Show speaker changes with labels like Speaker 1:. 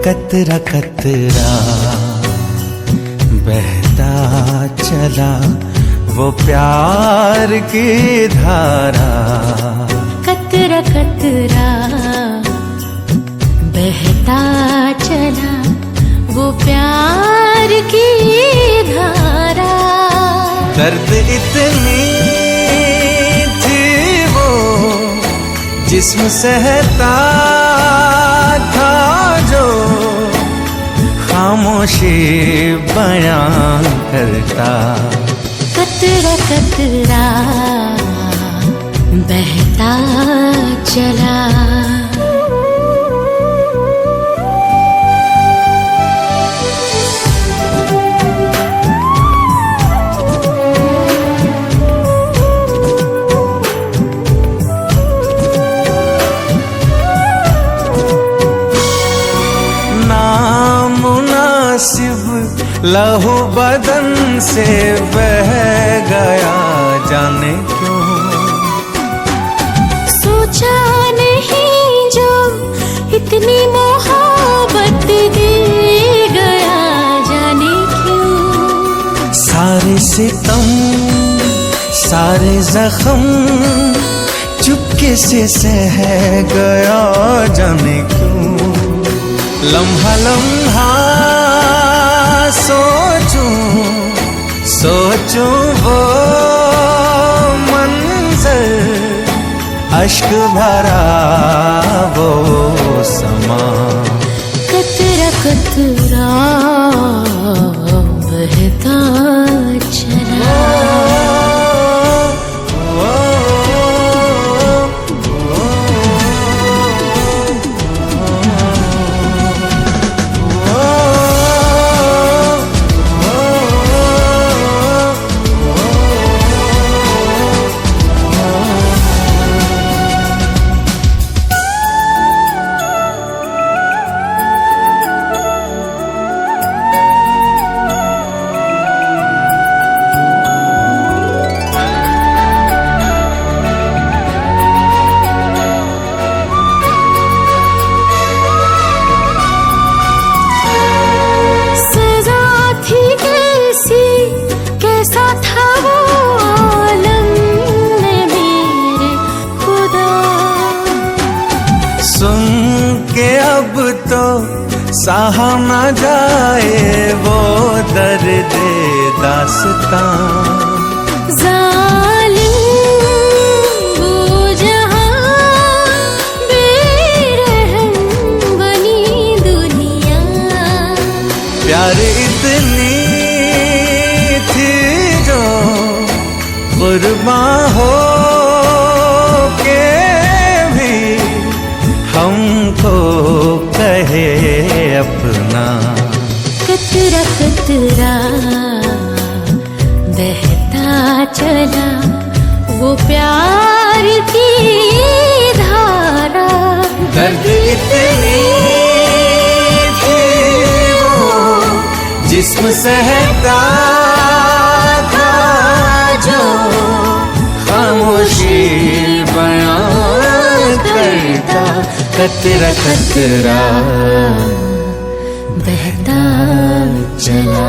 Speaker 1: कतरा कतरा बहता चला वो प्यार की धारा।
Speaker 2: कतरा कतरा बहता चला वो प्यार की धारा।
Speaker 1: दर्द इतनी थी वो जिस्म सहता था जो खामोशी बयां करता।
Speaker 2: कतरा कतरा बहता चला।
Speaker 1: नामुनासिब लहू बदन से बह गया जाने क्यों।
Speaker 2: सोचा नहीं जो इतनी मोहब्बत दे गया जाने क्यों।
Speaker 1: सारे सितम सारे जख्म चुपके से सह गया जाने क्यों। लम्हा लम्हा सोचूं सोचूं वो मंजर, अश्क भरा वो समा।
Speaker 2: कतरा कतरा बहता चला। कैसा था वो आलम में मेरे खुदा।
Speaker 1: सुन के अब तो सहा न जाए वो दर्द दास्तां।
Speaker 2: जालिम वो जहां बेरहम बनी दुनिया।
Speaker 1: प्यार इतनी कुर्बान हो के भी हमको कहे अपना।
Speaker 2: कतरा कतरा बहता चला वो प्यार की धारा।
Speaker 1: दर्द इतनी थी वो जिस्म सहता था जो खामोशी बयां करता। कतरा कतरा
Speaker 2: बहता चला।